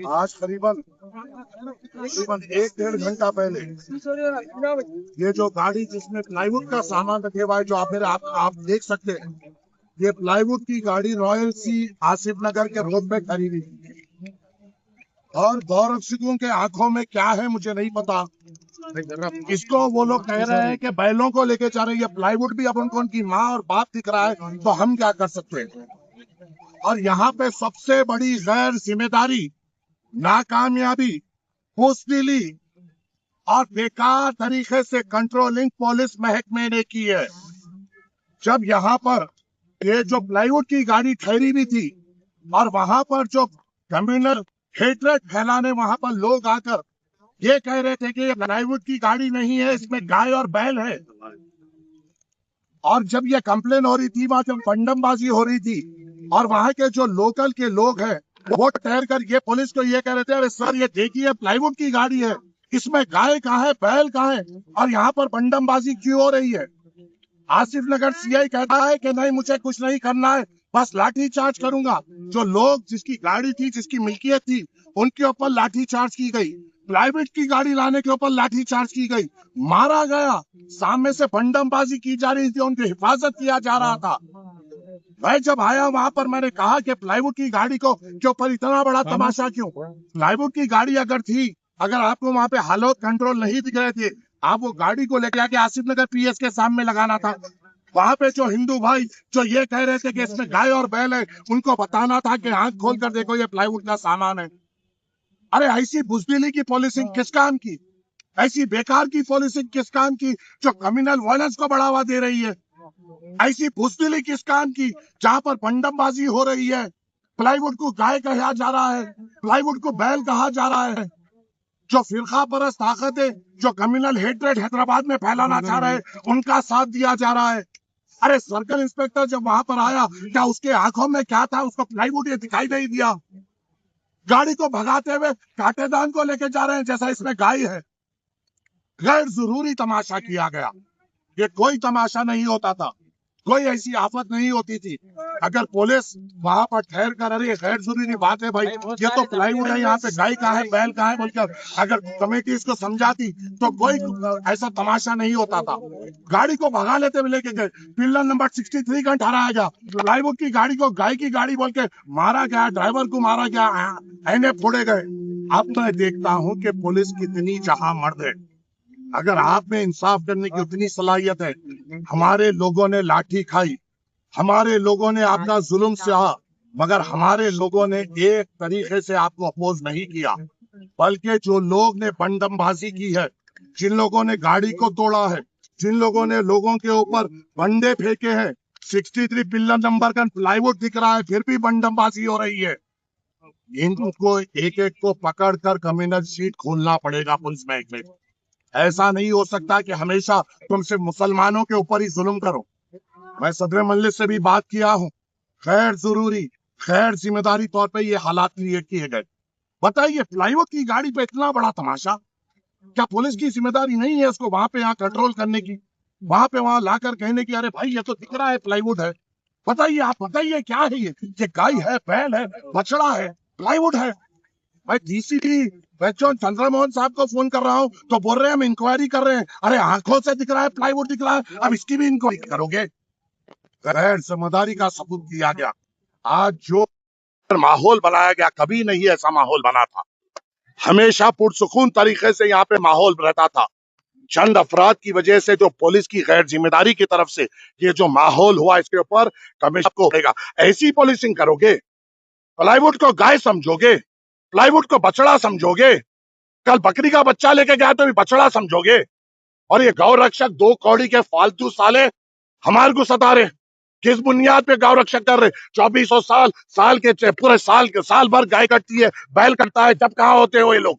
आज करीबन करीबन 1-1.5 घंटा पहले ये जो गाड़ी जिसमें प्लाईवुड का सामान रखे हुआ है, जो आप देख सकते हैं, ये प्लाईवुड की गाड़ी रॉयल सी आसिफ नगर के रोड पे खड़ी हुई थी। और गौरव सिंह के आंखों में क्या है मुझे नहीं पता। इसको वो लोग कह रहे हैं कि बैलों को लेके जा रहे हैं। ये प्लाईवुड भी अब उनकी माँ और बाप दिख रहा है, तो हम क्या कर सकते हैं। और यहाँ पे सबसे बड़ी गैर जिम्मेदारी, नाकामयाबी, बुज़दिली और बेकार तरीके से कंट्रोलिंग पुलिस महकमे ने की है। जब यहाँ पर ये जो प्लाईवुड की गाड़ी ठहरी हुई थी और वहां पर जो कम्युनल हेट्रेड फैलाने वहां पर लोग आकर ये कह रहे थे कि ये प्लाईवुड की गाड़ी नहीं है, इसमें गाय और बैल है। और जब ये कंप्लेन हो रही थी, वहां जब बंडमबाजी हो रही थी और वहां के जो लोकल के लोग हैं वो ठहर कर ये पुलिस को ये कह रहे थे, अरे सर ये देखिए प्लाईवुड की गाड़ी है, इसमें गाय कहाँ है, बैल कहाँ है, और यहाँ पर बंडमबाजी क्यों हो रही है। आसिफ नगर सीआई कहता है कि नहीं, मुझे कुछ नहीं करना है, बस लाठी चार्ज करूंगा। जो लोग जिसकी गाड़ी थी, जिसकी मिल्कियत थी, उनके ऊपर लाठी चार्ज की गई। प्राइवेट की गाड़ी लाने के ऊपर लाठी चार्ज की गई, मारा गया। सामने से बंडमबाजी की जा रही थी, उनकी हिफाजत किया जा रहा था। मैं जब आया वहां पर मैंने कहा कि प्लाईवुड की गाड़ी को के ऊपर इतना बड़ा तमाशा क्यों। प्लाईवुड की गाड़ी अगर थी, अगर आपको वहां पे हालत कंट्रोल नहीं दिख रहे थे, आप वो गाड़ी को लेके आके आसिफ नगर पीएस के सामने लगाना था। वहां पे जो हिंदू भाई जो ये कह रहे थे कि इसमें गाय और बैल है, उनको बताना था कि आंख खोल कर देखो ये प्लाईवुड का सामान है। अरे ऐसी बुज़दिली की पॉलिसिंग किस काम की, ऐसी बेकार की पॉलिसिंग किस काम की जो कम्युनल वायलेंस को बढ़ावा दे रही है। ऐसी बुज़दिली किस काम की जहां पर बंडमबाजी हो रही है। प्लाईवुड को गाय कहा जा रहा है, प्लाईवुड को बैल कहा जा रहा है। जो फिरका परस्त ताकतें जो कम्युनल हेट्रेड हैदराबाद में फैलाना चाह रहे हैं, उनका साथ दिया जा रहा है। अरे सर्कल इंस्पेक्टर जब वहां पर आया, क्या उसके आंखों में क्या था, उसको प्लाईवुड ये दिखाई नहीं दिया। गाड़ी को भगाते हुए कांटेदान को लेके जा रहे हैं जैसा इसमें गाय है। गैर जरूरी तमाशा किया गया। ये कोई तमाशा नहीं होता था, कोई ऐसी आफत नहीं होती थी। अगर पुलिस वहां पर ठहर कर, अरे गैर जरूरी बात है भाई, ये तो प्लाईवुड है, यहाँ पे गाय कहाँ है, बैल कहाँ है बोलकर अगर कमेटी इसको समझाती तो कोई ऐसा तमाशा नहीं होता था। गाड़ी को भगा लेते हुए लेके गए, पिलर नंबर 63 का ठहराया गया। प्लाईवुड की गाड़ी को गाय की गाड़ी बोल के मारा गया, ड्राइवर को मारा गया, ऐने फोड़े गए। अब मैं देखता हूँ कि पुलिस कितनी जहां मर्द है। अगर आप में इंसाफ करने की उतनी सलाहियत है, हमारे लोगों ने लाठी खाई, हमारे लोगों ने आपका जुल्म सहा, मगर हमारे लोगों ने एक तरीके से आपको अपोज नहीं किया। बल्कि जो लोग ने बंडमबाजी की है, जिन लोगों ने गाड़ी को तोड़ा है, जिन लोगों ने लोगों के ऊपर बंडे फेंके हैं, 63 पिलर नंबर का प्लाईवुड दिख रहा है, फिर भी बंडमबाजी हो रही है। इनको एक एक को पकड़ कर कम्युनल सीट खोलना पड़ेगा पुलिस महकमे। ऐसा नहीं हो सकता कि हमेशा तुम सिर्फ मुसलमानों के ऊपर ही जुल्म करो। मैं सदर मजलिस से भी बात किया हूँ, खैर जरूरी खैर जिम्मेदारी तौर पे ये हालात क्रिएट किए गए। बताइए प्लाईवुड की गाड़ी पे इतना बड़ा तमाशा, क्या पुलिस की जिम्मेदारी नहीं है उसको वहां पे यहाँ कंट्रोल करने की, वहां पे वहां लाकर कहने की, अरे भाई ये तो दिख रहा है प्लाईवुड है। बताइए, आप बताइए क्या है ये गाय है, बैल है, बछड़ा है, प्लाईवुड है। मैं डीसीपी बच्चों चंद्रमोहन साहब को फोन कर रहा हूँ तो बोल रहे हैं हम इंक्वायरी कर रहे हैं। अरे आंखों से दिख रहा है प्लाईवुड दिख रहा है, अब इसकी भी इंक्वायरी करोगे। गैर जिम्मेदारी का सबूत दिया गया। आज जो माहौल बनाया गया, कभी नहीं ऐसा माहौल बना था। हमेशा पुरसुकून तरीके से यहाँ पे माहौल रहता था। चंद अफराद की वजह से जो पुलिस की गैर जिम्मेदारी की तरफ से ये जो माहौल हुआ, इसके ऊपर कमिश्नर को होगा। ऐसी पुलिसिंग करोगे, प्लाईवुड को गाय समझोगे, प्लाईवुड को बछड़ा समझोगे, कल बकरी का बच्चा लेके गया तो भी बछड़ा समझोगे। और ये गौ रक्षक 2 कौड़ी के फालतू साले हमारे को सता रहे। किस बुनियाद पे गौ रक्षक कर रहे। 2400 साल के पूरे साल भर गाय कटती है, बैल कटता है, जब कहाँ होते हो ये लोग।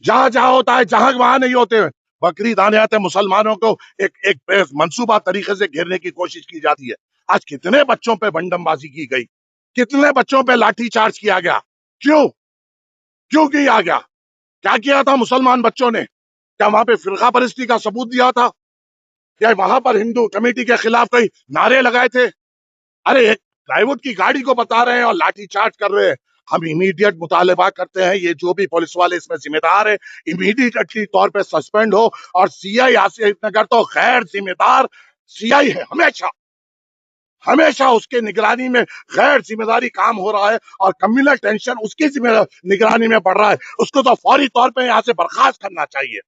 जहां जहां होता है, जहां वहां नहीं होते हैं। बकरी दाने आते मुसलमानों को एक मंसूबा तरीके से घेरने की कोशिश की जाती है। आज कितने बच्चों पे बंडमबाजी की गई, कितने बच्चों पे लाठी चार्ज किया गया। क्यों क्यों किया गया, क्या किया था मुसलमान बच्चों ने। क्या वहां पे फिरका परस्ती का सबूत दिया था, या वहां पर हिंदू कमेटी के खिलाफ कई नारे लगाए थे। अरे एक प्लाईवुड की गाड़ी को बता रहे हैं और लाठी चार्ज कर रहे हैं। हम इमीडिएट मुतालबा करते हैं, ये जो भी पुलिस वाले इसमें जिम्मेदार है इमीडिएटली तौर पे सस्पेंड हो। और सीआई आसिफ नगर तो गैर जिम्मेदार सीआई है, हमेशा हमेशा उसके निगरानी में गैर जिम्मेदारी काम हो रहा है और कम्युनल टेंशन उसकी निगरानी में बढ़ रहा है। उसको तो फौरी तौर पे यहाँ से बर्खास्त करना चाहिए।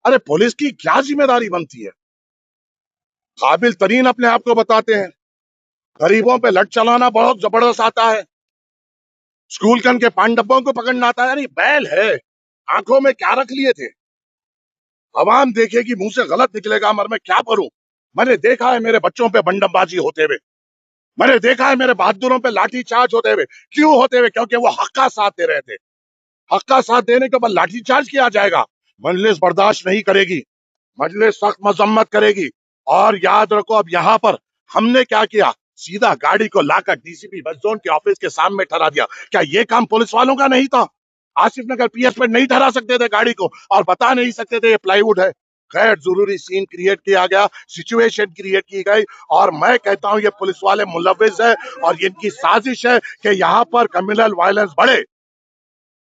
अरे पुलिस की क्या जिम्मेदारी बनती है? काबिल तरीन अपने आप को बताते हैं, गरीबों पे लट चलाना बहुत जबरदस्त आता है, स्कूल कन के पान डब्बों को पकड़ना आता है। अरे बैल है, आंखों में क्या रख लिए थे? अवाम देखेगी, मुंह से गलत निकलेगा, मगर मैं क्या करूं? मैंने देखा है मेरे बच्चों पे बंडमबाजी होते हुए, मैंने देखा है मेरे बहादुरों पे लाठी चार्ज होते हुए। क्यों होते हुए? क्योंकि वो हक का साथ दे रहे थे। हक का साथ देने के बाद लाठी चार्ज किया जाएगा? मजलिस बर्दाश्त नहीं करेगी, मजलिस सख्त मजम्मत करेगी। और याद रखो, अब यहाँ पर हमने क्या किया, सीधा गाड़ी को लाकर डीसीपी वेस्ट जोन के ऑफिस के सामने ठहरा दिया। क्या ये काम पुलिस वालों का नहीं था? आसिफ नगर पीएस पे नहीं ठहरा सकते थे गाड़ी को और बता नहीं सकते थे ये प्लाईवुड है? खैर, जरूरी सीन क्रिएट किया गया, सिचुएशन क्रिएट की गई। और मैं कहता हूं ये पुलिस वाले मुलविस है और इनकी साजिश है कि यहाँ पर कम्युनल वायलेंस बढ़े।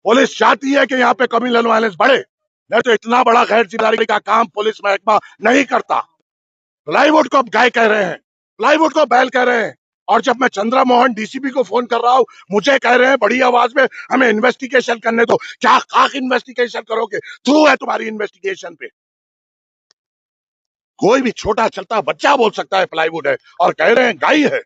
पुलिस चाहती है कि यहाँ पे कम्युनल वायलेंस बढ़े, नहीं तो इतना बड़ा गैर जिम्मेदारी का काम पुलिस महकमा नहीं करता। प्लाईवुड को गाय कह रहे हैं, प्लाईवुड को बैल कह रहे हैं। और जब मैं चंद्रा मोहन डीसीपी को फोन कर रहा हूं, मुझे कह रहे हैं बड़ी आवाज में हमें इन्वेस्टिगेशन करने दो। क्या खाक इन्वेस्टिगेशन करोगे? थ्रू है तुम्हारी इन्वेस्टिगेशन पे। कोई भी छोटा चलता बच्चा बोल सकता है प्लाईवुड है, और कह रहे हैं गाय है।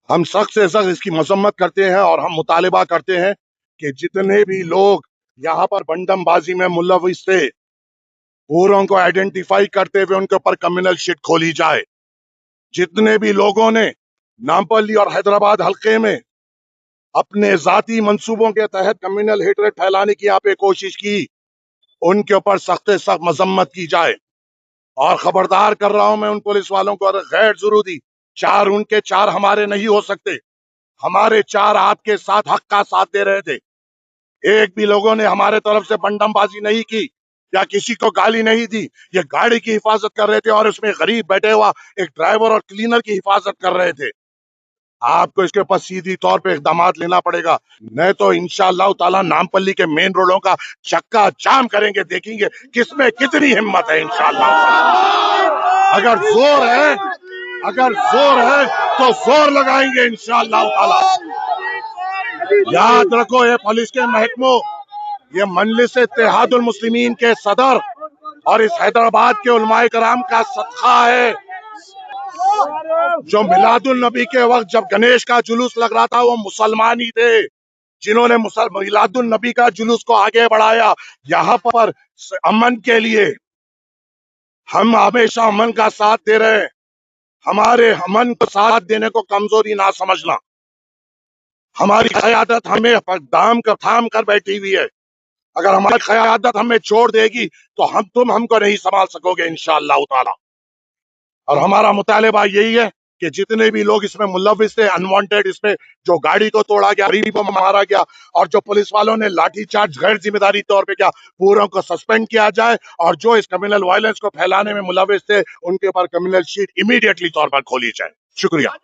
हम सख्त से सख्त इसकी मजम्मत करते हैं और हम मुतालिबा करते हैं कि जितने भी लोग यहाँ पर बंडमबाजी में मुलविस थे, पूरों को आइडेंटिफाई करते हुए उनके ऊपर कम्युनल शीट खोली जाए। जितने भी लोगों ने नामपल्ली और हैदराबाद हल्के में अपने जाती मंसूबों के तहत कम्युनल हेटरेट फैलाने की यहाँ पे कोशिश की, उनके ऊपर सख्त से सख्त मजम्मत की जाए। और खबरदार कर रहा हूं मैं उन पुलिस वालों को, अगर गैर जरूरी चार उनके चार हमारे नहीं हो सकते। हमारे चार आपके साथ हक का साथ दे रहे थे। एक भी लोगों ने हमारे तरफ से बंडमबाजी नहीं की या किसी को गाली नहीं दी। ये गाड़ी की हिफाजत कर रहे थे और उसमें गरीब बैठे हुआ एक ड्राइवर और क्लीनर की हिफाजत कर रहे थे। आपको इसके ऊपर सीधी तौर पे इकदाम लेना पड़ेगा, नहीं तो इंशाअल्लाह ताला नामपल्ली के मेन रोडों का चक्का जाम करेंगे। देखेंगे किसमें कितनी हिम्मत है। इंशाअल्लाह अगर जोर है, अगर जोर है तो जोर लगाएंगे इंशाअल्लाह ताला। याद रखो, ये पुलिस के महकमों, ये मजलिस इत्तेहादुल मुस्लिमीन के सदर और इस हैदराबाद के उलमाए कराम का सदका है। जो मिलादुल नबी के वक्त जब गणेश का जुलूस लग रहा था, वो मुसलमान ही थे जिन्होंने मिलादुल नबी का जुलूस को आगे बढ़ाया। यहाँ पर अमन के लिए हम हमेशा अमन का साथ दे रहे हैं। हमारे अमन को साथ देने को कमजोरी ना समझना। हमारी क़यादत हमें दाम कर थाम कर बैठी हुई है। अगर हमारी क़यादत हमें छोड़ देगी तो तुम हमको नहीं संभाल सकोगे इंशाअल्लाह ताला। और हमारा मुतालिबा यही है कि जितने भी लोग इसमें मुलविस थे, अनवांटेड, इसमें जो गाड़ी को तोड़ा गया, गरीबों को मारा गया और जो पुलिस वालों ने लाठीचार्ज गैर जिम्मेदारी तौर पे किया, पूरों को सस्पेंड किया जाए। और जो इस कम्युनल वायलेंस को फैलाने में मुलविस थे, उनके ऊपर कम्युनल शीट इमीडिएटली तौर पर खोली जाए। शुक्रिया।